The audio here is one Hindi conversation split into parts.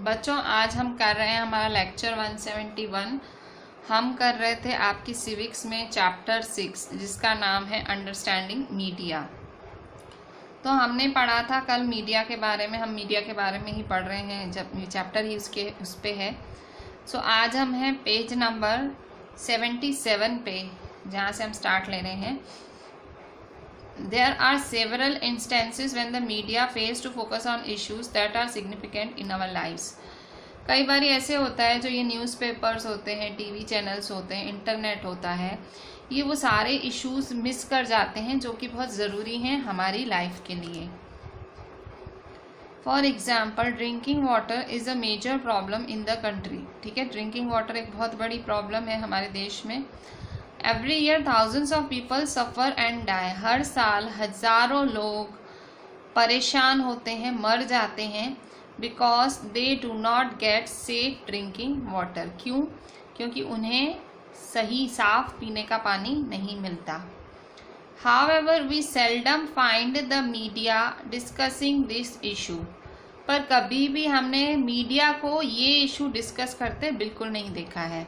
बच्चों आज हम कर रहे हैं हमारा लेक्चर 171। हम कर रहे थे आपकी सिविक्स में चैप्टर 6 जिसका नाम है अंडरस्टैंडिंग मीडिया। तो हमने पढ़ा था कल मीडिया के बारे में, हम मीडिया के बारे में ही पढ़ रहे हैं जब चैप्टर ही उस पे है। सो आज हम हैं पेज नंबर 77 पे, जहाँ से हम स्टार्ट ले रहे हैं। There are several instances when the media fails to focus on issues that are significant in our lives. कई बार ऐसे होता है, जो ये न्यूज़पेपर्स होते हैं, टीवी चैनल्स होते हैं, इंटरनेट होता है, ये वो सारे इश्यूज मिस कर जाते हैं जो कि बहुत ज़रूरी हैं हमारी लाइफ के लिए। For example, drinking water is a major problem in the country. ठीक है, ड्रिंकिंग वाटर एक बहुत बड़ी प्रॉब्लम है हमारे देश में। Every year thousands of people suffer and die. हर साल हज़ारों लोग परेशान होते हैं, मर जाते हैं, because they do not get safe drinking water. क्यों? क्योंकि उन्हें सही साफ पीने का पानी नहीं मिलता। However we seldom find the media discussing this issue. पर कभी भी हमने मीडिया को ये इशू डिस्कस करते बिल्कुल नहीं देखा है।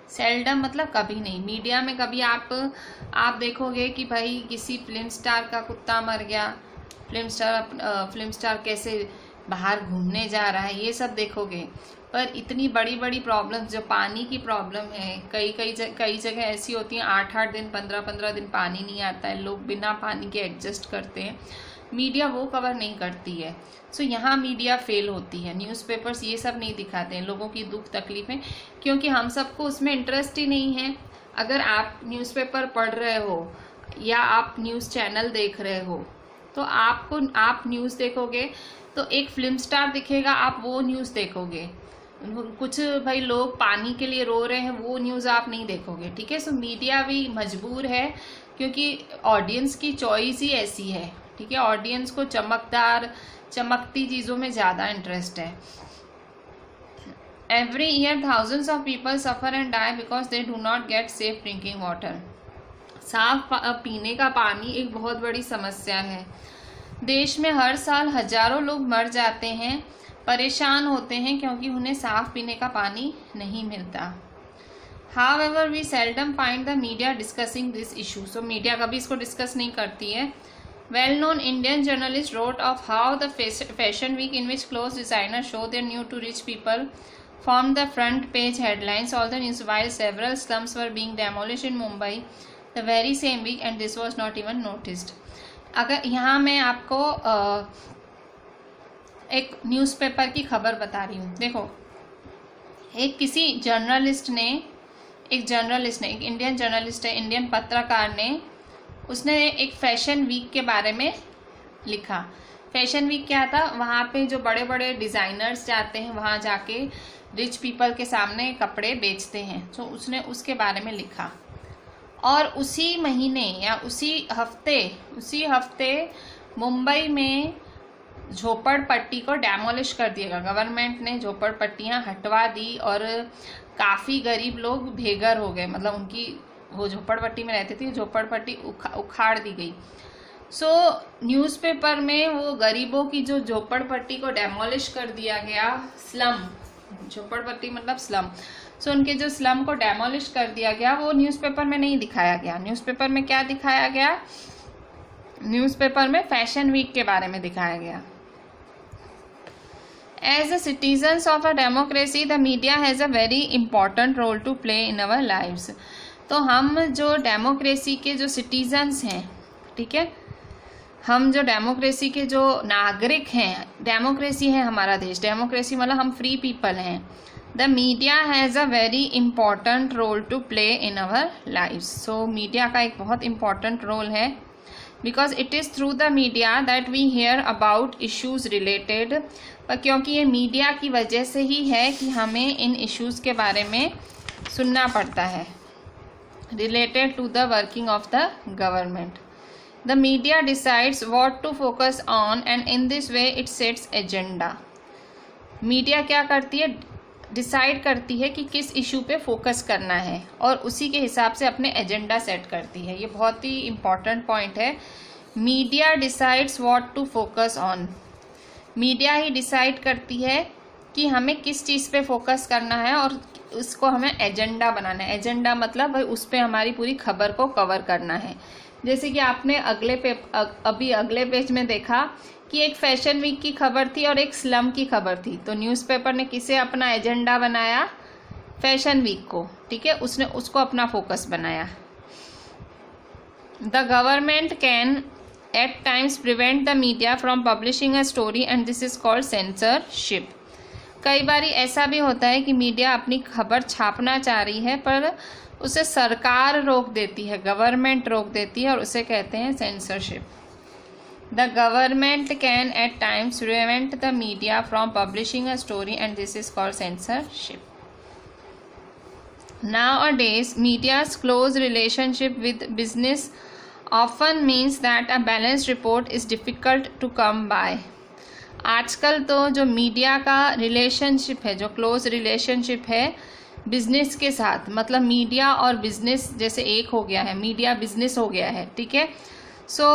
सेल्डम मतलब कभी नहीं। मीडिया में कभी आप देखोगे कि भाई किसी फिल्म स्टार का कुत्ता मर गया, फिल्म स्टार कैसे बाहर घूमने जा रहा है, ये सब देखोगे। पर इतनी बड़ी बड़ी प्रॉब्लम्स, जो पानी की प्रॉब्लम है, कई जगह ऐसी होती हैं 8-8 दिन 15-15 दिन पानी नहीं आता है, लोग बिना पानी के एडजस्ट करते हैं, मीडिया वो कवर नहीं करती है। सो यहाँ मीडिया फेल होती है। न्यूज़पेपर्स ये सब नहीं दिखाते हैं लोगों की दुख तकलीफें, क्योंकि हम सबको उसमें इंटरेस्ट ही नहीं है। अगर आप न्यूज़पेपर पढ़ रहे हो या आप न्यूज़ चैनल देख रहे हो, तो आप न्यूज़ देखोगे तो एक फिल्म स्टार दिखेगा, आप वो न्यूज़ देखोगे। कुछ भाई लोग पानी के लिए रो रहे हैं, वो न्यूज़ आप नहीं देखोगे। ठीक है, सो मीडिया भी मजबूर है, क्योंकि ऑडियंस की चॉइस ही ऐसी है। ठीक है, ऑडियंस को चमकती चीज़ों में ज़्यादा इंटरेस्ट है। Every year thousands of people suffer and die because they do not get safe drinking water. साफ पीने का पानी एक बहुत बड़ी समस्या है। देश में हर साल हजारों लोग मर जाते हैं, परेशान होते हैं, क्योंकि उन्हें साफ पीने का पानी नहीं मिलता। However we seldom find the media discussing this issue. So media कभी इसको डिस्कस नहीं करती है। Well-known Indian journalist wrote of how the fashion week, in which clothes designers show their new to rich people, formed the front page headlines all the news, while several slums were being demolished in Mumbai the very same week, and this was not even noticed. अगर यहाँ मैं आपको एक न्यूज़पेपर की खबर बता रही हूँ। देखो, किसी जर्नलिस्ट ने, एक इंडियन जर्नलिस्ट है, इंडियन पत्रकार ने, उसने एक फैशन वीक के बारे में लिखा। फैशन वीक क्या था? वहाँ पे जो बड़े बड़े डिज़ाइनर्स जाते हैं, वहाँ जाके रिच पीपल के सामने कपड़े बेचते हैं। तो उसने उसके बारे में लिखा, और उसी महीने या उसी हफ्ते मुंबई में झोपड़पट्टी को डेमोलिश कर दिया। गवर्नमेंट ने झोपड़पट्टियाँ हटवा दी और काफ़ी गरीब लोग बेघर हो गए। मतलब उनकी वो झोपड़पट्टी में रहती थी, झोपड़पट्टी उखाड़ दी गई। सो न्यूज़पेपर में वो गरीबों की जो झोपड़पट्टी को डेमोलिश कर दिया गया, स्लम, झोपड़पट्टी मतलब स्लम, सो उनके जो स्लम को डेमोलिश कर दिया गया, वो न्यूज़पेपर में नहीं दिखाया गया। न्यूज़पेपर में क्या दिखाया गया? न्यूज़पेपर में फैशन वीक के बारे में दिखाया गया। As the citizens of a democracy, the media has a very important role to play in our lives. तो हम जो डेमोक्रेसी के जो सिटीजन्स हैं, ठीक है, हम जो डेमोक्रेसी के जो नागरिक हैं, डेमोक्रेसी है हमारा देश, डेमोक्रेसी मतलब हम फ्री पीपल हैं। The media has a very important role to play in our lives. So media का एक बहुत इम्पॉर्टेंट रोल है, because it is through the media that we hear about issues related. क्योंकि ये मीडिया की वजह से ही है कि हमें इन इश्यूज़ के बारे में सुनना पड़ता है, related to the working of the government. The media decides what to focus on, and in this way it sets agenda. Media क्या करती है? डिसाइड करती है कि किस इशू पे फोकस करना है, और उसी के हिसाब से अपने एजेंडा सेट करती है। ये बहुत ही इम्पॉर्टेंट पॉइंट है। Media decides what to focus on. Media ही डिसाइड करती है कि हमें किस चीज़ पे फोकस करना है और उसको हमें एजेंडा बनाना है। एजेंडा मतलब भाई उस पर हमारी पूरी खबर को कवर करना है। जैसे कि आपने अभी अगले पेज में देखा कि एक फैशन वीक की खबर थी और एक स्लम की खबर थी, तो न्यूज़पेपर ने किसे अपना एजेंडा बनाया? फैशन वीक को, ठीक है, उसने उसको अपना फोकस बनाया। The government can at times prevent the media from publishing a story and this is called censorship. कई बार ऐसा भी होता है कि मीडिया अपनी खबर छापना चाह रही है पर उसे सरकार रोक देती है, गवर्नमेंट रोक देती है, और उसे कहते हैं censorship. The government can at times prevent the media from publishing a story and this is called censorship. Nowadays, media's close relationship with business often means that a balanced report is difficult to come by. आजकल तो जो मीडिया का रिलेशनशिप है, जो क्लोज रिलेशनशिप है बिजनेस के साथ, मतलब मीडिया और बिजनेस जैसे एक हो गया है, मीडिया बिजनेस हो गया है, ठीक है। सो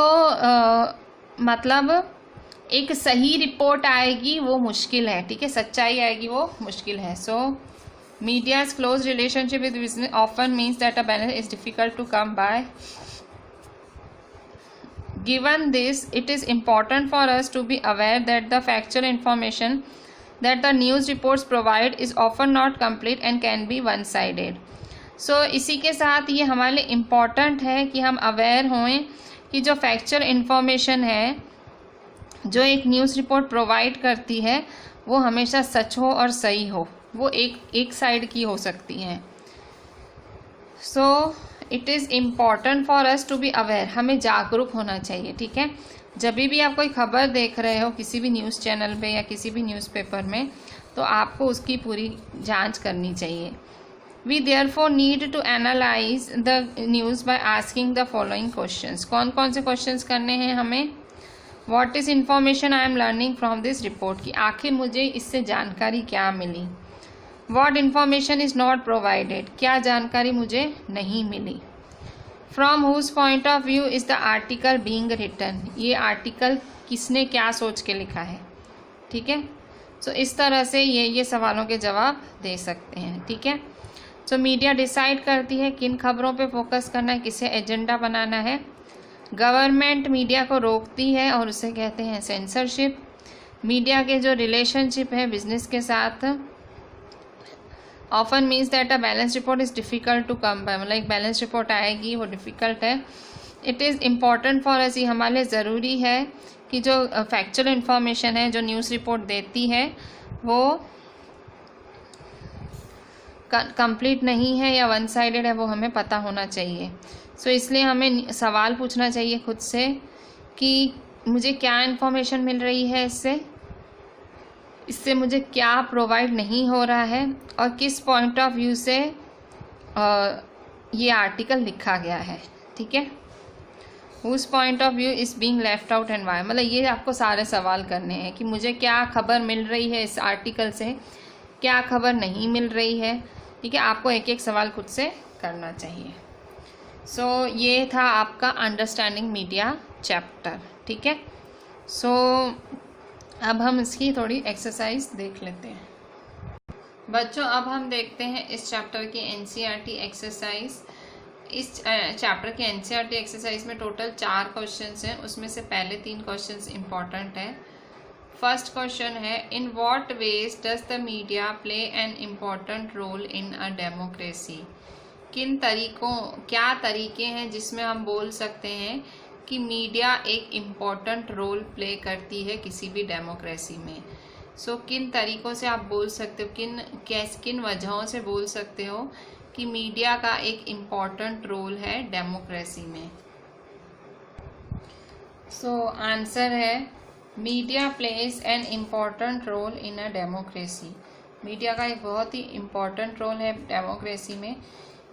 मतलब एक सही रिपोर्ट आएगी वो मुश्किल है, ठीक है, सच्चाई आएगी वो मुश्किल है। सो media's close relationship with business often means that a balance is difficult to come by. Given this, it is important for us to be aware that the factual information that the news reports provide is often not complete and can be one-sided. So इसी के साथ ये हमारे लिए इम्पॉर्टेंट है कि हम अवेयर हों कि जो फैक्चुअल इन्फॉर्मेशन है जो एक न्यूज़ रिपोर्ट प्रोवाइड करती है वो हमेशा सच हो और सही हो, वो एक साइड की हो सकती हैं। So it is important for us to be aware, हमें जागरूक होना चाहिए, ठीक है। जब भी आप कोई खबर देख रहे हो किसी भी न्यूज़ चैनल पे या किसी भी न्यूज़पेपर में, तो आपको उसकी पूरी जांच करनी चाहिए। We therefore need to analyse the news by asking the following questions. कौन कौन से क्वेश्चंस करने हैं हमें? What is information I am learning from this report, कि आखिर मुझे इससे जानकारी क्या मिली। What information is not provided, क्या जानकारी मुझे नहीं मिली। From whose point of view is the article being written, ये आर्टिकल किसने क्या सोच के लिखा है, ठीक है। सो इस तरह से ये सवालों के जवाब दे सकते हैं, ठीक है। सो मीडिया डिसाइड करती है किन खबरों पे फोकस करना है, किसे एजेंडा बनाना है। गवर्नमेंट मीडिया को रोकती है और उसे कहते हैं सेंसरशिप। मीडिया के जो रिलेशनशिप है बिजनेस के साथ often means that a balance report is difficult to come by, मतलब एक बैलेंस रिपोर्ट आएगी वो डिफ़िकल्ट है। It is important for us, ये हमारे लिए ज़रूरी है कि जो फैक्चुअल इन्फॉर्मेशन है जो न्यूज़ रिपोर्ट देती है वो कंप्लीट नहीं है या वन साइडेड है, वो हमें पता होना चाहिए। सो इसलिए हमें सवाल पूछना चाहिए खुद से कि मुझे क्या इन्फॉर्मेशन मिल रही है, इससे मुझे क्या प्रोवाइड नहीं हो रहा है और किस पॉइंट ऑफ व्यू से ये आर्टिकल लिखा गया है, ठीक है। Whose point of view is being left out and why, मतलब ये आपको सारे सवाल करने हैं कि मुझे क्या खबर मिल रही है इस आर्टिकल से, क्या खबर नहीं मिल रही है, ठीक है। आपको एक एक सवाल खुद से करना चाहिए। सो ये था आपका अंडरस्टैंडिंग मीडिया चैप्टर, ठीक है। सो अब हम इसकी थोड़ी एक्सरसाइज देख लेते हैं। बच्चों अब हम देखते हैं इस चैप्टर की एनसीईआरटी एक्सरसाइज। इस चैप्टर की एनसीईआरटी एक्सरसाइज में टोटल 4 क्वेश्चंस हैं, उसमें से पहले 3 क्वेश्चंस इंपॉर्टेंट हैं। फर्स्ट क्वेश्चन है, in what ways does the media play an important role in a democracy. किन तरीकों, क्या तरीके हैं जिसमें हम बोल सकते हैं कि मीडिया एक इम्पॉर्टेंट रोल प्ले करती है किसी भी डेमोक्रेसी में। सो किन तरीकों से आप बोल सकते हो, किन वजहों से बोल सकते हो कि मीडिया का एक इम्पॉर्टेंट रोल है डेमोक्रेसी में। सो आंसर है media plays an important role in a democracy. Media का एक बहुत ही इम्पॉर्टेंट रोल है डेमोक्रेसी में।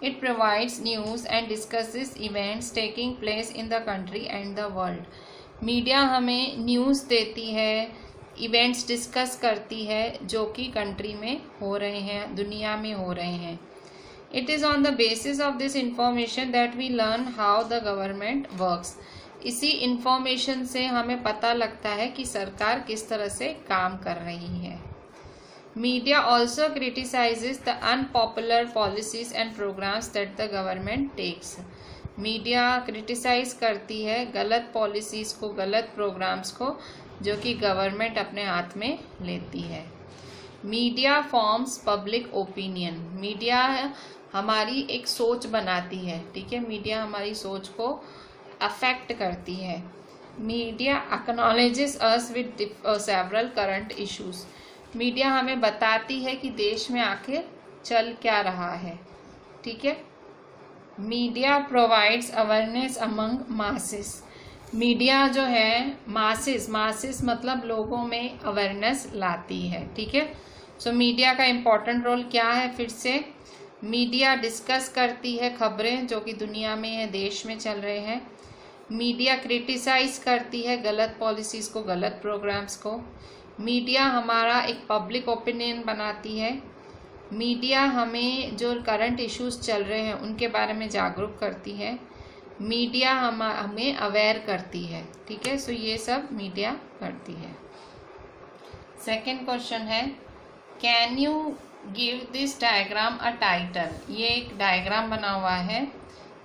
It provides news and discusses events taking place in the country and the world. Media हमें न्यूज़ देती है, इवेंट्स डिस्कस करती है जो कि कंट्री में हो रहे हैं, दुनिया में हो रहे हैं। It is on the basis of this information that we learn how the government works. इसी इंफॉर्मेशन से हमें पता लगता है कि सरकार किस तरह से काम कर रही है। Media also criticises the unpopular policies and programmes that the government takes. Media criticise करती है गलत पॉलिसीज़ को, गलत प्रोग्राम्स को जो कि गवर्नमेंट अपने हाथ में लेती है। Media forms public opinion. Media हमारी एक सोच बनाती है, ठीक है, मीडिया हमारी सोच को अफेक्ट करती है। Media acknowledges us with several current issues. Media हमें बताती है कि देश में आखिर चल क्या रहा है, ठीक है। Media provides awareness among masses. Media जो है मासेस मतलब लोगों में अवेयरनेस लाती है, ठीक है। सो मीडिया का इम्पोर्टेंट रोल क्या है, फिर से मीडिया डिस्कस करती है खबरें जो कि दुनिया में है, देश में चल रहे हैं। मीडिया क्रिटिसाइज करती है गलत पॉलिसीज़ को, गलत प्रोग्राम्स को। मीडिया हमारा एक पब्लिक ओपिनियन बनाती है। मीडिया हमें जो करंट इश्यूज चल रहे हैं उनके बारे में जागरूक करती है। मीडिया हमें अवेयर करती है, ठीक है। सो ये सब मीडिया करती है। सेकंड क्वेश्चन है, can you give this diagram a title. ये एक डायग्राम बना हुआ है,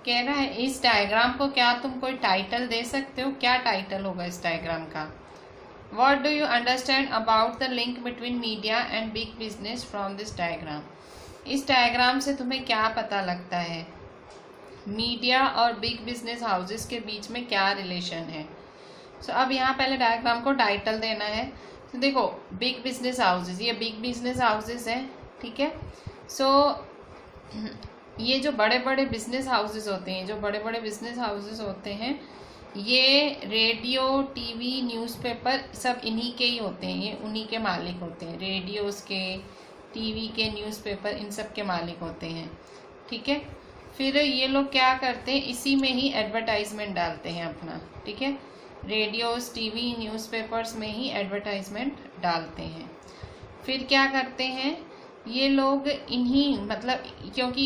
कह रहा है इस डायग्राम को क्या तुम कोई टाइटल दे सकते हो, क्या टाइटल होगा इस डायग्राम का। What do you understand about the link between media and big business from this diagram? इस डायग्राम से तुम्हें क्या पता लगता है, मीडिया और बिग बिजनेस हाउसेस के बीच में क्या रिलेशन है। सो अब यहाँ पहले डायग्राम को टाइटल देना है। तो देखो बिग बिजनेस हाउसेस, ये बिग बिजनेस हाउसेस हैं, ठीक है। सो ये जो बड़े बड़े बिजनेस हाउसेस होते हैं, जो बड़े बड़े बिजनेस हाउसेस होते हैं, ये रेडियो, टीवी, न्यूज़पेपर सब इन्हीं के ही होते हैं, ये उन्हीं के मालिक होते हैं। रेडियोज़ के, टीवी के, न्यूज़पेपर, इन सब के मालिक होते हैं, ठीक है। फिर ये लोग क्या करते हैं, इसी में ही एडवर्टाइजमेंट डालते हैं अपना, ठीक है। रेडियोज़, टीवी, न्यूज़पेपर्स में ही एडवर्टाइजमेंट डालते हैं। फिर क्या करते हैं ये लोग, इन्हीं मतलब क्योंकि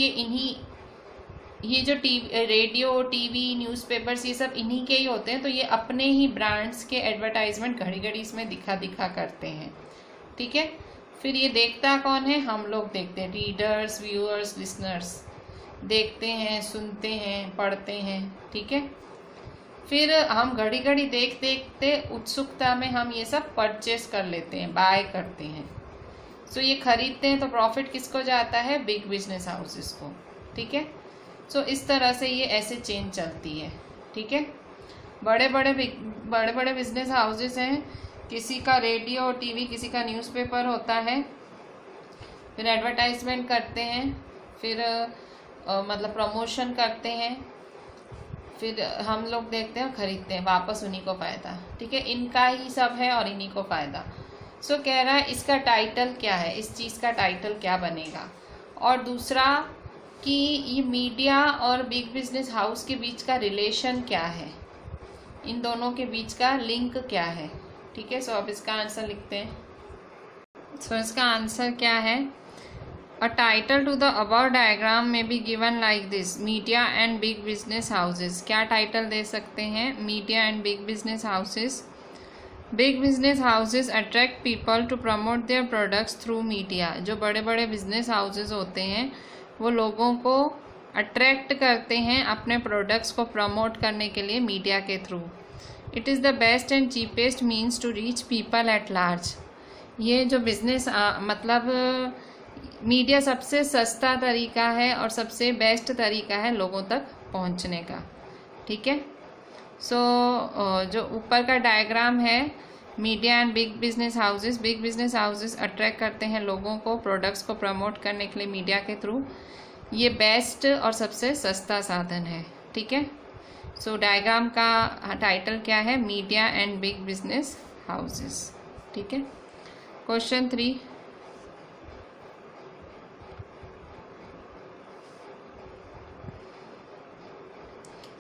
ये जो रेडियो, टीवी, न्यूज़पेपर्स ये सब इन्हीं के ही होते हैं, तो ये अपने ही ब्रांड्स के एडवर्टाइजमेंट घड़ी घड़ी इसमें दिखा करते हैं, ठीक है। फिर ये देखता कौन है, हम लोग देखते हैं, रीडर्स, व्यूअर्स, लिसनर्स देखते हैं, सुनते हैं, पढ़ते हैं, ठीक है। फिर हम घड़ी घड़ी देखते उत्सुकता में हम ये सब परचेस कर लेते हैं, बाय करते हैं। सो ये खरीदते हैं तो प्रॉफिट किसको जाता है, बिग बिजनेस हाउसेस को, ठीक है। सो इस तरह से ये ऐसे चेन चलती है, ठीक है। बड़े बड़े बिजनेस हाउसेस हैं, किसी का रेडियो, टीवी, किसी का न्यूज़पेपर होता है, फिर एडवर्टाइजमेंट करते हैं, फिर मतलब प्रमोशन करते हैं, फिर हम लोग देखते हैं, खरीदते हैं, वापस उन्हीं को फ़ायदा, ठीक है। इनका ही सब है और इन्हीं को फ़ायदा। सो कह रहा है इसका टाइटल क्या है, इस चीज़ का टाइटल क्या बनेगा। और दूसरा कि ये मीडिया और बिग बिजनेस हाउस के बीच का रिलेशन क्या है, इन दोनों के बीच का लिंक क्या है, ठीक है। सो अब इसका आंसर लिखते हैं। सो इसका आंसर क्या है, a title to the above diagram में be given like this, media and big business houses. क्या टाइटल दे सकते हैं, media and big business houses. Big business houses attract people to promote their products through media. जो बड़े बड़े बिजनेस हाउसेस होते हैं वो लोगों को अट्रैक्ट करते हैं अपने प्रोडक्ट्स को प्रमोट करने के लिए मीडिया के through. It is the best and cheapest means to reach people at large. ये जो बिजनेस मतलब मीडिया सबसे सस्ता तरीका है और सबसे बेस्ट तरीका है लोगों तक पहुंचने का, ठीक है। सो जो ऊपर का डायग्राम है, media and big business houses attract करते हैं लोगों को प्रोडक्ट्स को प्रमोट करने के लिए मीडिया के थ्रू। ये बेस्ट और सबसे सस्ता साधन है, ठीक है। सो डायग्राम का टाइटल क्या है, media and big business houses, ठीक है। Question 3,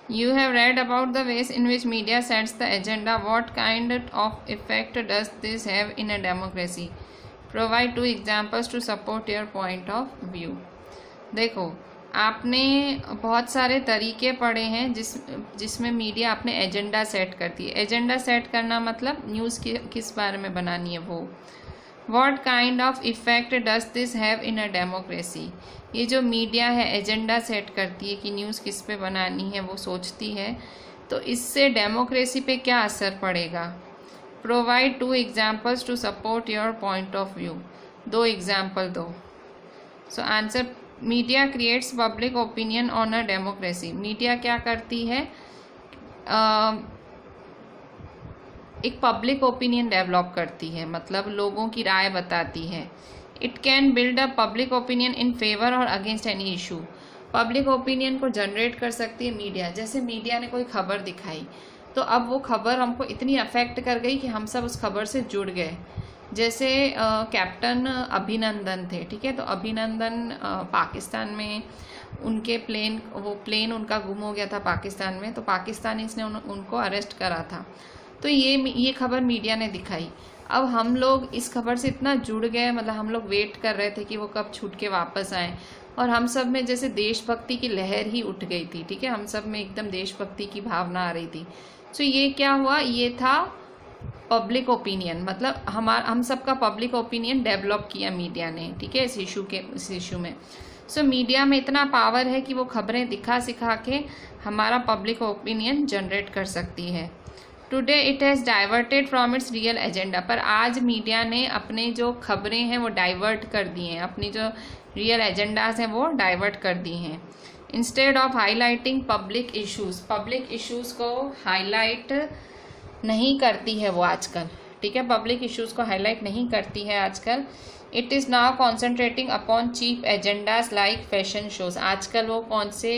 you have read about the ways in which media sets the agenda. What kind of effect does this have in a democracy? Provide 2 examples to support your point of view. देखो आपने बहुत सारे तरीके पढ़े हैं जिसमें मीडिया अपने एजेंडा सेट करती है। एजेंडा सेट करना मतलब न्यूज़ किस बारे में बनानी है वो, what kind of effect does this have in a democracy. ये जो मीडिया है एजेंडा सेट करती है कि न्यूज़ किस पे बनानी है, वो सोचती है, तो इससे डेमोक्रेसी पे क्या असर पड़ेगा। Provide 2 examples to support your point of view. 2 example दो। So answer, media creates public opinion on a democracy. Media क्या करती है, एक पब्लिक ओपिनियन डेवलप करती है, मतलब लोगों की राय बताती है। It can build a public opinion in favour और against any issue. Public opinion को जनरेट कर सकती है मीडिया। जैसे मीडिया ने कोई खबर दिखाई, तो अब वो खबर हमको इतनी अफेक्ट कर गई कि हम सब उस खबर से जुड़ गए। जैसे कैप्टन अभिनंदन थे, ठीक है, तो अभिनंदन पाकिस्तान में उनके प्लेन उनका गुम हो गया था पाकिस्तान में, तो पाकिस्तानीज़ ने उनको अरेस्ट करा था। तो ये खबर मीडिया ने दिखाई। अब हम लोग इस खबर से इतना जुड़ गए, मतलब हम लोग वेट कर रहे थे कि वो कब छूट के वापस आए, और हम सब में जैसे देशभक्ति की लहर ही उठ गई थी, ठीक है, हम सब में एकदम देशभक्ति की भावना आ रही थी। सो ये क्या हुआ, ये था पब्लिक ओपिनियन, मतलब हम सबका पब्लिक ओपिनियन डेवलप किया मीडिया ने, ठीक है, इस इशू में। सो मीडिया में इतना पावर है कि वो खबरें दिखा सिखा के हमारा पब्लिक ओपिनियन जनरेट कर सकती है। Today it has diverted from its real agenda. पर आज मीडिया ने अपने जो खबरें हैं वो डाइवर्ट कर दी हैं, अपनी जो रियल एजेंडाज हैं वो डाइवर्ट कर दी हैं। Instead of highlighting public issues को हाईलाइट नहीं करती है वो आजकल, ठीक है, पब्लिक इश्यूज़ को हाईलाइट नहीं करती है आजकल। It is now concentrating upon cheap agendas like fashion shows. आजकल वो कौन से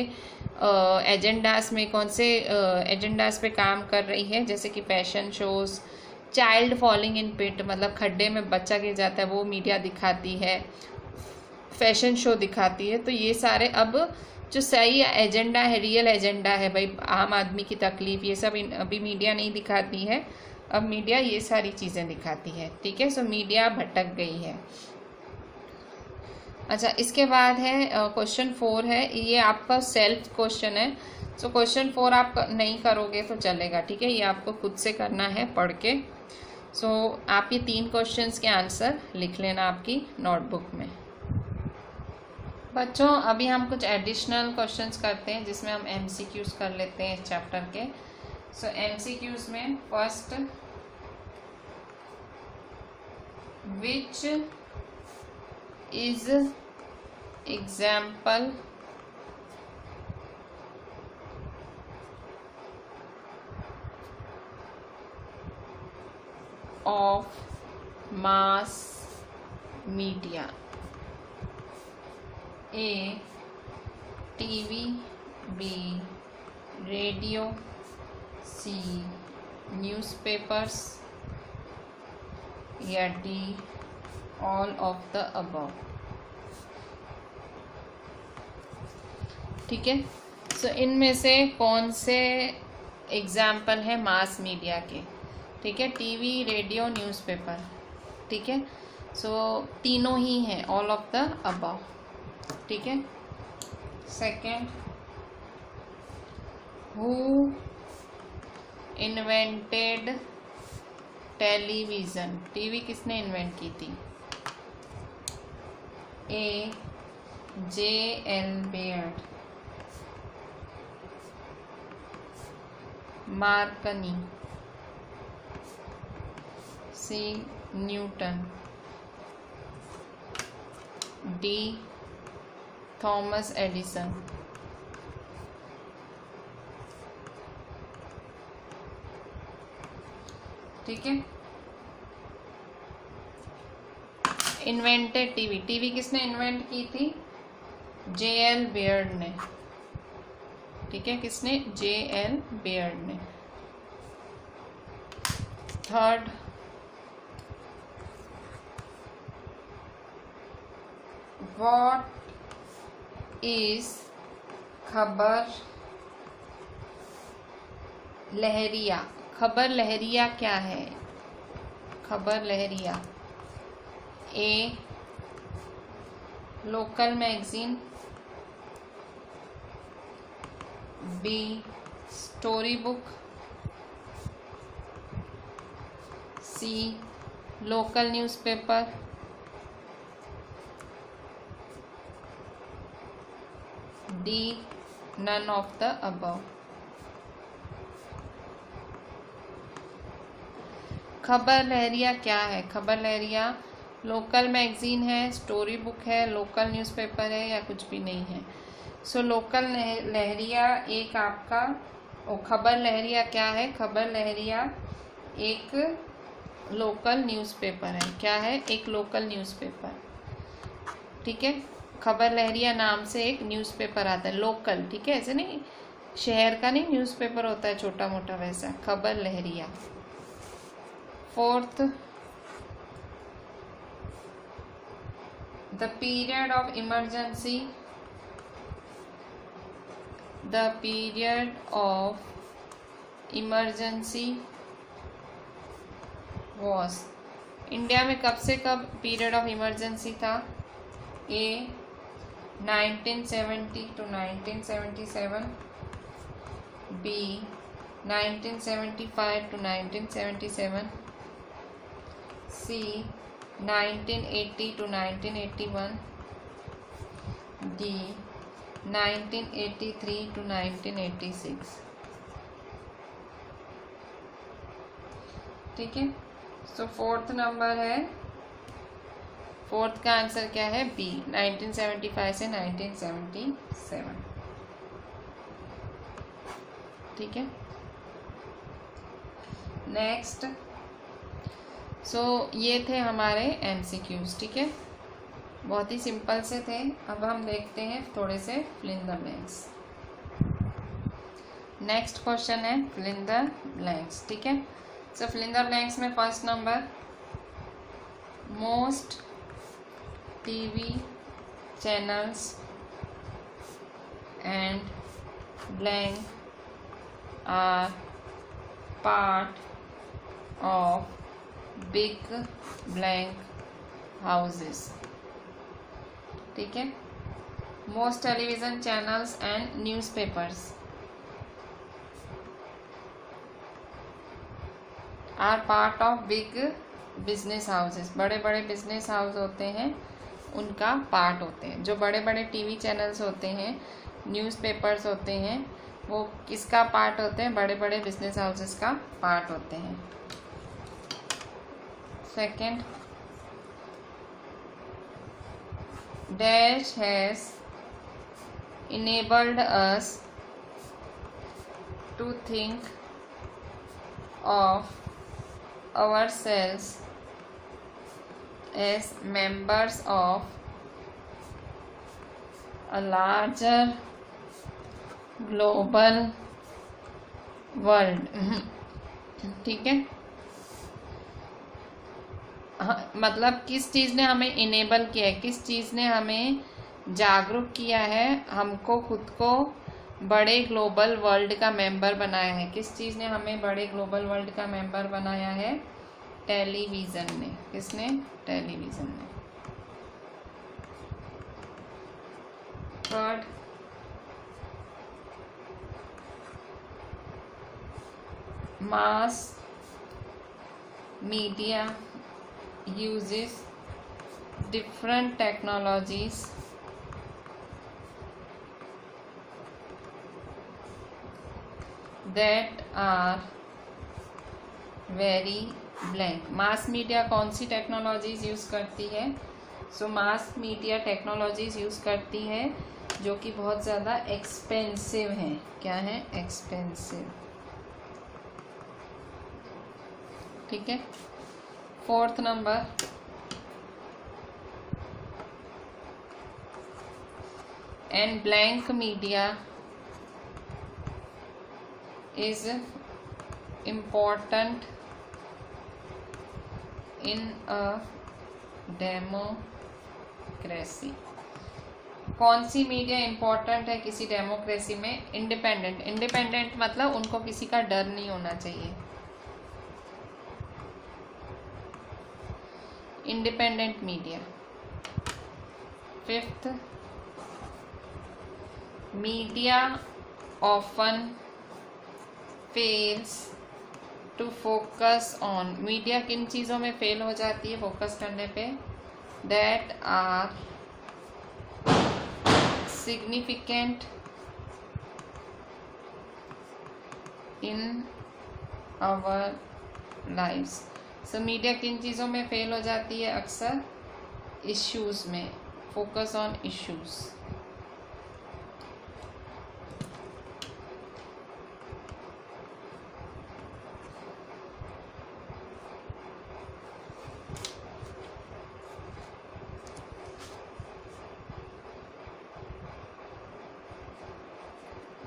एजेंडाज पे काम कर रही है, जैसे कि fashion shows, child falling in pit, मतलब खड्डे में बच्चा गिर जाता है, वो मीडिया दिखाती है, फैशन शो दिखाती है। तो ये सारे अब जो सही एजेंडा है, रियल एजेंडा है भाई, आम आदमी की तकलीफ, ये सब अभी मीडिया नहीं दिखाती है। अब मीडिया ये सारी चीज़ें दिखाती है, ठीक है। सो मीडिया भटक गई है। अच्छा, इसके बाद है क्वेश्चन 4 है, ये आपका सेल्फ क्वेश्चन है। सो क्वेश्चन 4 आप नहीं करोगे तो चलेगा, ठीक है, ये आपको खुद से करना है पढ़ के। सो आप ये 3 क्वेश्चंस के आंसर लिख लेना आपकी नोटबुक में। बच्चों, अभी हम कुछ एडिशनल क्वेश्चंस करते हैं जिसमें हम MCQs कर लेते हैं इस चैप्टर के। सो MCQs में first, which is example of mass media? A, TV, B, radio, C, newspapers, या D, all of the above. ठीक है, सो इनमें से कौन से एग्जाम्पल है मास मीडिया के? ठीक है, टीवी, रेडियो, न्यूज़पेपर, ठीक है। सो तीनों ही हैं, ऑल ऑफ द अबव, ठीक है। Second, who invented television? TV किसने इन्वेंट की थी? A, J.L. Baird, मार्कनी, C, Newton, D, Thomas Edison. ठीक है, इन्वेंटेड टीवी, टीवी किसने इन्वेंट की थी? J.L. बेयर्ड ने, ठीक है, किसने? J.L. बेयर्ड ने। थर्ड, व्हाट इज खबर लहरिया? खबर लहरिया क्या है? Khabar Lahariya, A, local magazine, B, story book, C, local newspaper, D none of the above. Khabar Lahariya क्या है? खबर लहरिया लोकल मैगजीन है, स्टोरी बुक है, लोकल न्यूज़पेपर है, या कुछ भी नहीं है। सो लोकल लहरिया एक आपका खबर लहरिया क्या है? खबर लहरिया एक लोकल न्यूज़पेपर है। क्या है? एक लोकल न्यूज़पेपर। ठीक है, खबर लहरिया नाम से एक न्यूज़पेपर आता है लोकल। ठीक है, ऐसे नहीं शहर का नहीं न्यूज़पेपर होता है छोटा मोटा, वैसा खबर लहरिया। Fourth, the period of emergency, the period of emergency was. India में कब से कब पीरियड ऑफ इमरजेंसी था? A 1970 to 1977, B 1975 to 1977, C 1980 to 1981, D 1983 to 1986। ठीक है, सो फोर्थ नंबर है, फोर्थ का आंसर क्या है? बी 1975 से 1977। ठीक है, नेक्स्ट। सो ये थे हमारे MCQs। ठीक है, बहुत ही सिंपल से थे। अब हम देखते हैं थोड़े से fill in the blanks. Next question है फिल इन द ब्लैंक्स। ठीक है, so fill in the blanks में first number, most TV channels and blank are part of big blank houses। ठीक है, most television channels and newspapers are part of big business houses। बड़े बड़े बिजनेस हाउस होते हैं, उनका पार्ट होते हैं। जो बड़े बड़े टीवी चैनल्स होते हैं, न्यूज़पेपर्स होते हैं, वो किसका पार्ट होते हैं? बड़े बड़े बिजनेस हाउसेस का पार्ट होते हैं। Second, dash has enabled us to think of ourselves as members of a larger global world। ठीक है, मतलब किस चीज़ ने हमें इनेबल किया है, किस चीज़ ने हमें जागरूक किया है, हमको खुद को बड़े ग्लोबल वर्ल्ड का मेंबर बनाया है। किस चीज़ ने हमें बड़े ग्लोबल वर्ल्ड का मेंबर बनाया है? टेलीविज़न ने। किसने? टेलीविज़न ने। Third, mass media uses different technologies that are very blank। Mass media कौन सी टेक्नोलॉजीज यूज़ करती है? सो मास मीडिया टेक्नोलॉजीज यूज़ करती है जो कि बहुत ज़्यादा एक्सपेंसिव हैं। क्या है? एक्सपेंसिव। ठीक है, fourth number, and blank media is important in a democracy। कौन सी मीडिया इम्पोर्टेंट है किसी डेमोक्रेसी में? इंडिपेंडेंट। इंडिपेंडेंट मतलब उनको किसी का डर नहीं होना चाहिए। Independent media. Fifth, media often fails to focus on, media किन चीज़ों में फेल हो जाती है फोकस करने पे? That are significant in our lives. So media किन चीज़ों में फेल हो जाती है अक्सर? इश्यूज़ में, फोकस ऑन इश्यूज़।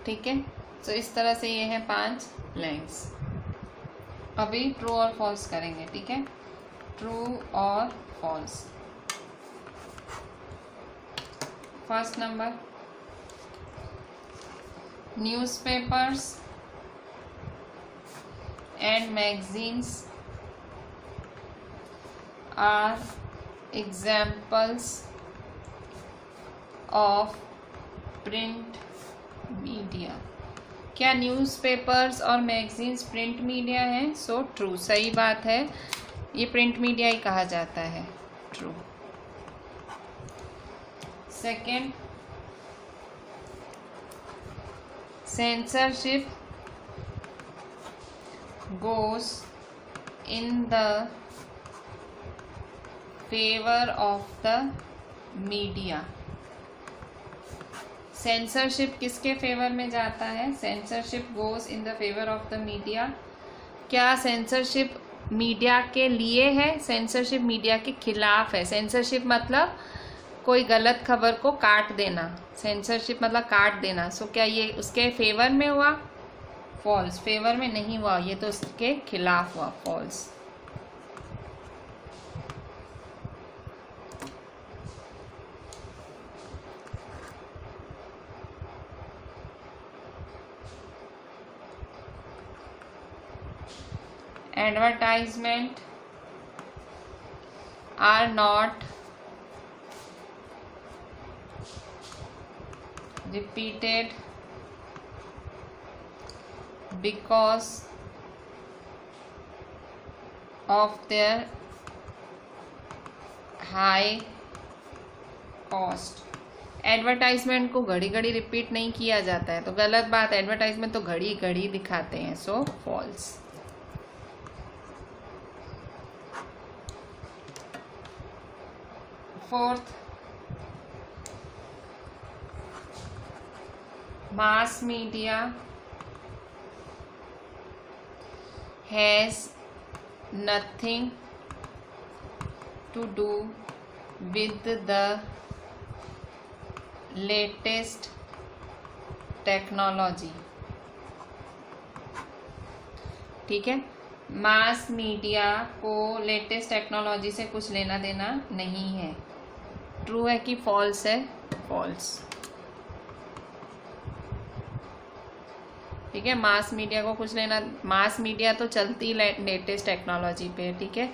ठीक है, तो इस तरह से ये हैं 5 ब्लैंक्स। अभी ट्रू और फॉल्स करेंगे, ठीक है? ट्रू और false. First number, newspapers and magazines are examples of print media. क्या न्यूज़पेपर्स और मैगजीन्स प्रिंट मीडिया हैं? सो ट्रू, सही बात है, ये प्रिंट मीडिया ही कहा जाता है। True. Second, censorship goes in the favor of the media। Censorship किसके फेवर में जाता है? Censorship goes in the favour of the media. क्या सेंसरशिप मीडिया के लिए है? सेंसरशिप मीडिया के खिलाफ है। सेंसरशिप मतलब कोई गलत खबर को काट देना, सेंसरशिप मतलब काट देना। सो क्या ये उसके फेवर में हुआ? फॉल्स, फेवर में नहीं हुआ, ये तो उसके खिलाफ हुआ, false. Advertisement are not repeated because of their high cost। Advertisement को घड़ी घड़ी रिपीट नहीं किया जाता है, तो गलत बात, एडवर्टाइजमेंट तो घड़ी घड़ी दिखाते हैं, so false. Fourth, mass media has nothing to do with the latest technology। ठीक है, मास मीडिया को लेटेस्ट टेक्नोलॉजी से कुछ लेना देना नहीं है। ट्रू है कि फॉल्स है? फॉल्स। ठीक है, मास मीडिया को कुछ लेना, मास मीडिया तो चलती लेटेस्ट टेक्नोलॉजी पे, ठीक है?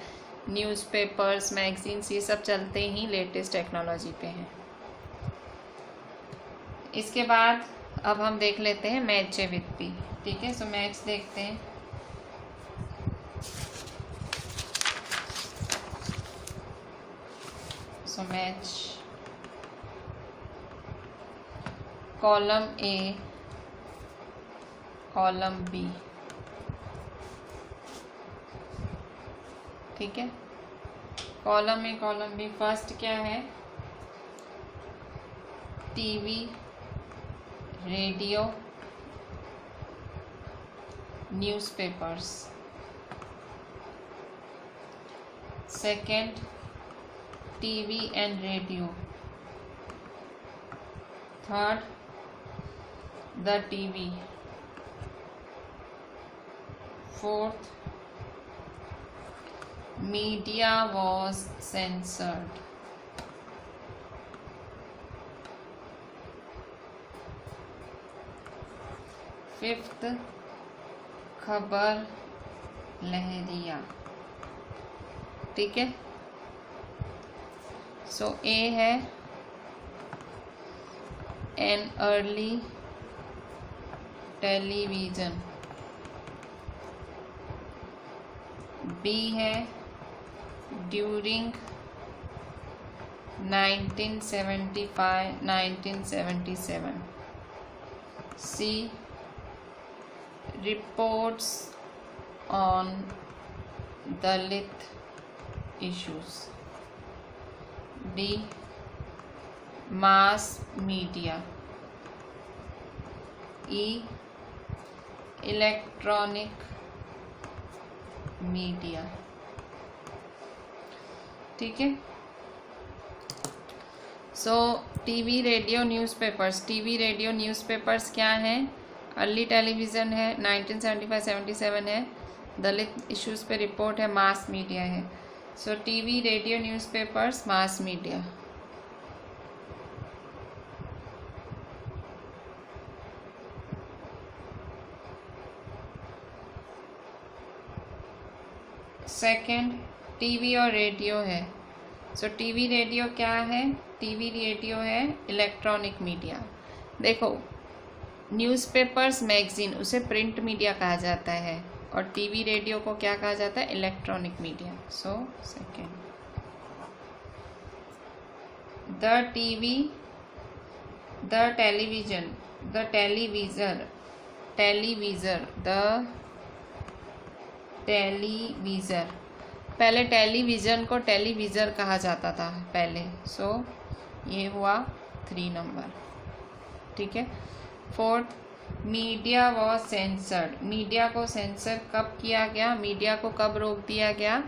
न्यूज़पेपर्स, मैगजीन्स, ये सब चलते ही लेटेस्ट टेक्नोलॉजी पे हैं। इसके बाद अब हम देख लेते हैं मैच ए विथ पी। ठीक है, सो मैच देखते हैं। So match column A, column B. ठीक है, column A, column B. First क्या है? TV, radio, newspapers. Second, TV and radio. Third, the TV. Fourth, media was censored. Fifth, Khabar Lahariya. ठीक है, सो ए है एन अर्ली टेलीविजन। बी है during 1975-1977, C reports on Dalit issues, D mass media, E electronic media. ठीक है, सो टीवी रेडियो न्यूज़पेपर्स क्या हैं? अर्ली टेलीविज़न है 1975-77 है, दलित इश्यूज़ पे रिपोर्ट है, मास मीडिया है। So TV radio newspapers, mass media. Second TV और रेडियो है। सो टीवी रेडियो क्या है? टीवी रेडियो है इलेक्ट्रॉनिक मीडिया। देखो, न्यूज़पेपर्स मैगजीन उसे प्रिंट मीडिया कहा जाता है और टीवी रेडियो को क्या कहा जाता है? Electronic media. सो सेकंड, टेलीविज़र, पहले टेलीविज़न को टेलीविज़र कहा जाता था पहले। सो ये हुआ 3 नंबर। ठीक है, fourth, media was censored, media को सेंसर कब किया गया? मीडिया को कब रोक दिया गया?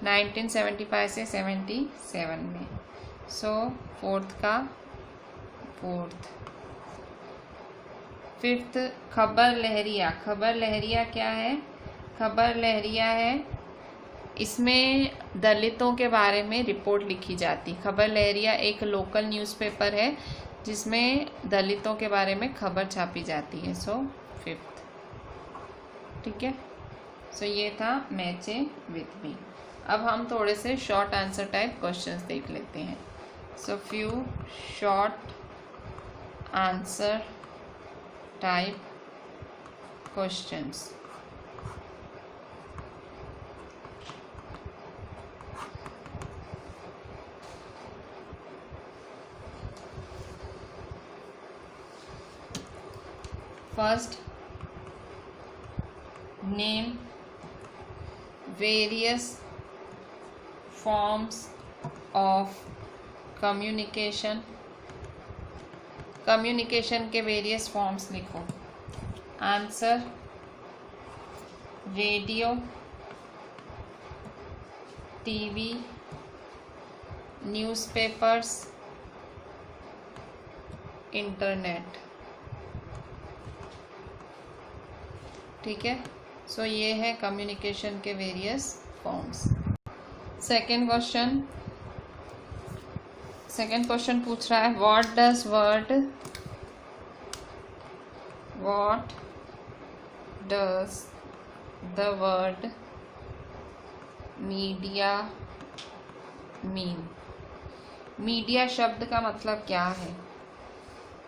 1975 से 77 में। सो फोर्थ का फोर्थ। फिफ्थ, खबर लहरिया क्या है? खबर लहरिया है, इसमें दलितों के बारे में रिपोर्ट लिखी जाती। खबर लहरिया एक लोकल न्यूज़पेपर है जिसमें दलितों के बारे में खबर छापी जाती है। So fifth. ठीक है, सो ये था मैच ए विथ मी। अब हम थोड़े से शॉर्ट आंसर टाइप क्वेश्चंस देख लेते हैं। So few short answer type questions. First, name various forms of communication के वेरियस फॉर्म्स लिखो। Answer, radio, TV, newspapers, internet. ठीक है, सो ये है कम्युनिकेशन के वेरियस फॉर्म्स। सेकंड क्वेश्चन पूछ रहा है, what does the word media mean? Media शब्द का मतलब क्या है?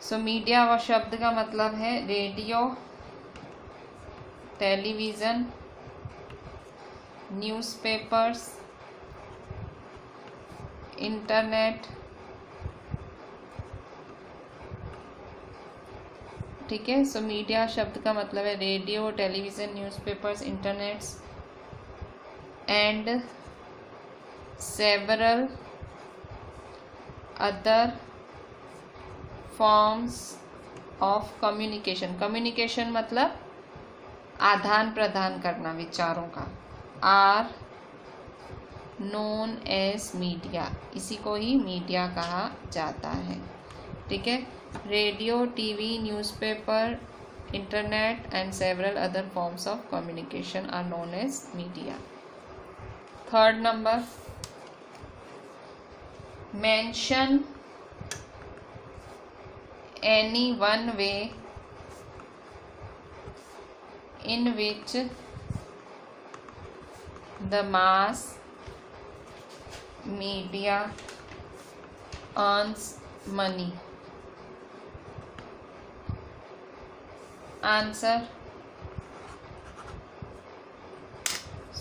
सो मीडिया व शब्द का मतलब है रेडियो, टेलीविज़न, न्यूज़पेपर्स, इंटरनेट। ठीक है, सो मीडिया शब्द का मतलब है radio, television, newspapers, internets and several other forms of communication. Communication मतलब आदान प्रदान करना विचारों का। आर नोन एज मीडिया, इसी को ही मीडिया कहा जाता है। ठीक है, radio, TV, newspaper, internet and several other forms of communication are known as media. Third number, mention any one way in which the mass media earns money. Answer,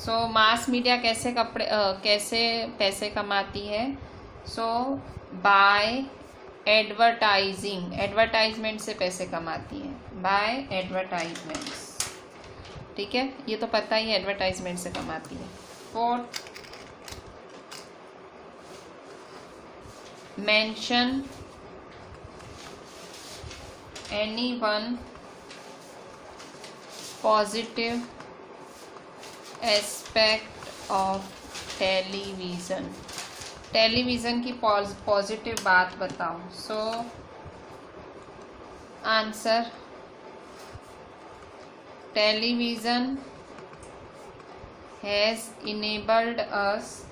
so mass media कैसे कैसे पैसे कमाती है? सो बाय एडवर्टाइजिंग, एडवर्टाइजमेंट से पैसे कमाती है, बाय एडवर्टाइजमेंट्स। ठीक है, ये तो पता ही है, एडवर्टाइजमेंट से कमाती है। Fourth, mention any one positive aspect of television, television की पॉजिटिव बात बताओ। So answer, television has enabled us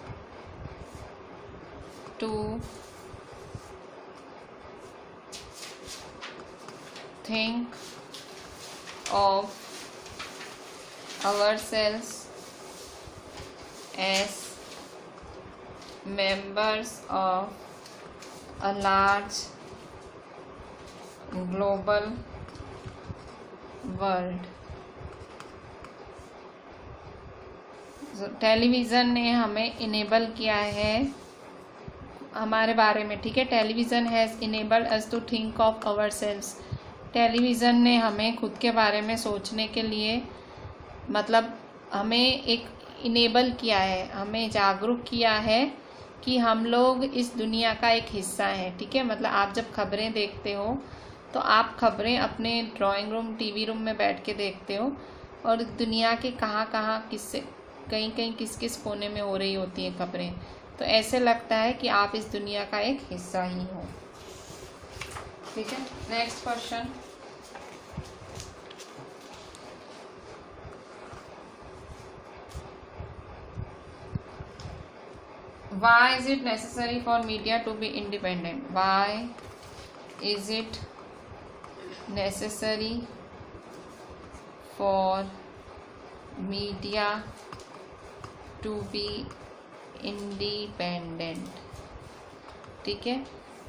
to think of ourselves as members of a large global world। Television ने हमें इनेबल किया है हमारे बारे में, ठीक है। Television has enabled us to think of ourselves, television ने हमें खुद के बारे में सोचने के लिए, मतलब हमें एक इनेबल किया है, हमें जागरूक किया है कि हम लोग इस दुनिया का एक हिस्सा हैं, ठीक है। मतलब आप जब खबरें देखते हो तो आप खबरें अपने ड्राइंग रूम, टीवी रूम में बैठ के देखते हो, और दुनिया के कहाँ कहाँ किससे कहीं कहीं किस किस कोने में हो रही होती हैं खबरें, तो ऐसे लगता है कि आप इस दुनिया का एक हिस्सा ही हो, ठीक है। Next question, why is it necessary for media to be independent? Why is it necessary for media to be independent? ठीक है,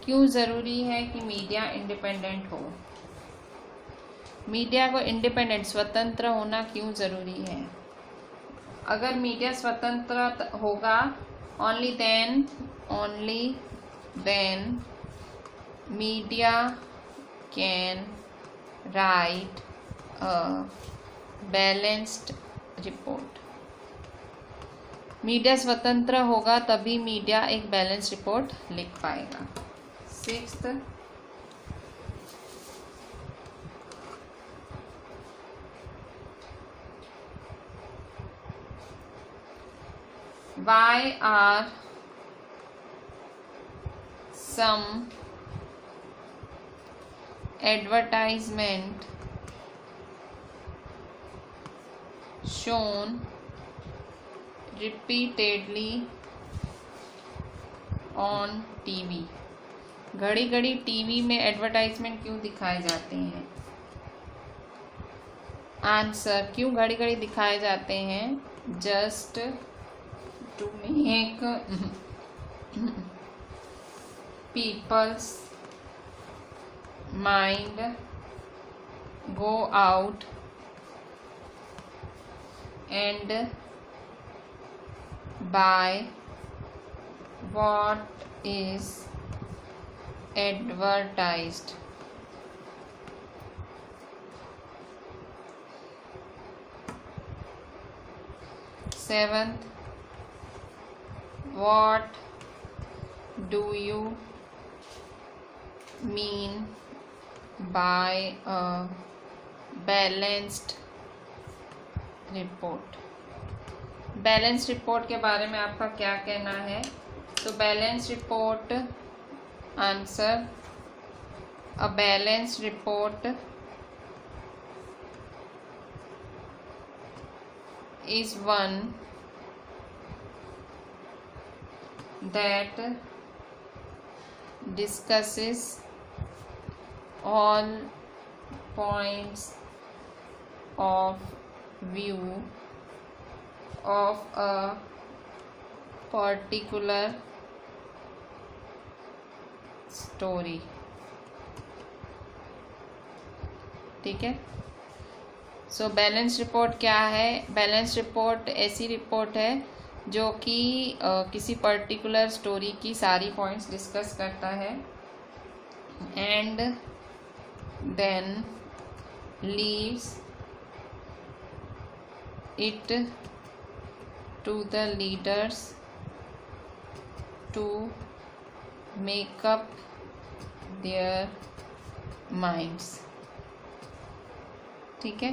क्यों ज़रूरी है कि मीडिया इंडिपेंडेंट हो? मीडिया को इंडिपेंडेंट, स्वतंत्र होना क्यों ज़रूरी है? अगर मीडिया स्वतंत्र होगा, only then media can write a balanced report। Media स्वतंत्र होगा तभी मीडिया एक बैलेंस रिपोर्ट लिख पाएगा। Sixth, why are some advertisement shown repeatedly on TV? घड़ी घड़ी टीवी में एडवर्टाइजमेंट क्यों दिखाए जाते हैं? आंसर, क्यों घड़ी घड़ी दिखाए जाते हैं? Just to make people's mind go out and buy what is advertised। Seventh, what do you mean by a balanced report? Balance report के बारे में आपका क्या कहना है? तो balance report, answer, a balance report is one that discusses all points of view of a particular story। ठीक है, सो बैलेंस रिपोर्ट क्या है? बैलेंस रिपोर्ट ऐसी रिपोर्ट है जो कि किसी पर्टिकुलर स्टोरी की सारी पॉइंट्स डिस्कस करता है and then leaves it to the leaders to make up their minds. ठीक है,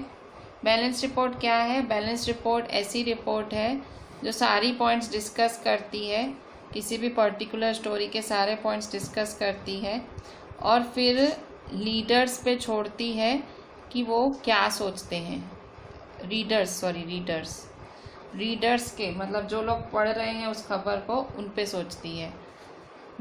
बैलेंस रिपोर्ट क्या है? बैलेंस रिपोर्ट ऐसी रिपोर्ट है जो सारी पॉइंट्स डिस्कस करती है, किसी भी पर्टिकुलर स्टोरी के सारे पॉइंट्स डिस्कस करती है और फिर रीडर्स पे छोड़ती है कि वो क्या सोचते हैं। रीडर्स के मतलब जो लोग पढ़ रहे हैं उस खबर को, उन पे सोचती है।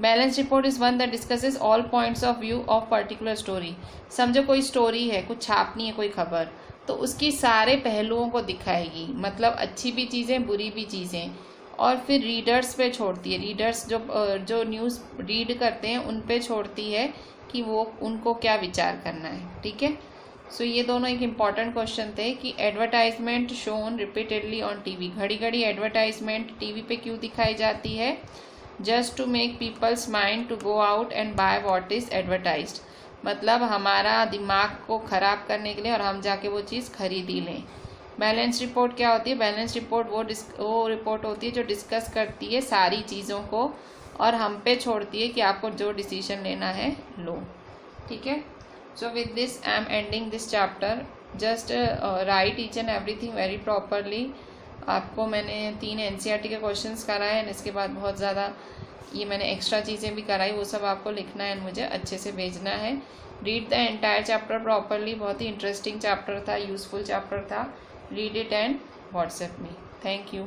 Balance report is one that discusses all points of view of particular story. समझो कोई स्टोरी है, कुछ छापनी है कोई खबर, तो उसकी सारे पहलुओं को दिखाएगी, मतलब अच्छी भी चीज़ें बुरी भी चीज़ें, और फिर रीडर्स पे छोड़ती है। रीडर्स जो न्यूज़ रीड करते हैं उन पे छोड़ती है कि वो उनको क्या विचार करना है। ठीक है, सो ये दोनों एक इम्पॉर्टेंट क्वेश्चन थे कि advertisement shown repeatedly on TV, घड़ी घड़ी एडवर्टाइजमेंट टीवी पे क्यों दिखाई जाती है? Just to make people's mind to go out and buy what is advertised, मतलब हमारा दिमाग को ख़राब करने के लिए और हम जाके वो चीज़ खरीद ही लें। बैलेंस रिपोर्ट क्या होती है? बैलेंस रिपोर्ट वो रिपोर्ट होती है जो डिस्कस करती है सारी चीज़ों को और हम पे छोड़ती है कि आपको जो डिसीजन लेना है लो। ठीक है, so with this I am ending this chapter. Just right each and everything very properly. आपको मैंने 3 NCERT के क्वेश्चंस कराए एंड इसके बाद बहुत ज़्यादा ये मैंने एक्स्ट्रा चीज़ें भी कराई, वो सब आपको लिखना है एंड मुझे अच्छे से भेजना है। Read the entire chapter properly, बहुत ही इंटरेस्टिंग चैप्टर था, यूज़फुल चैप्टर था। Read it and WhatsApp me. Thank you.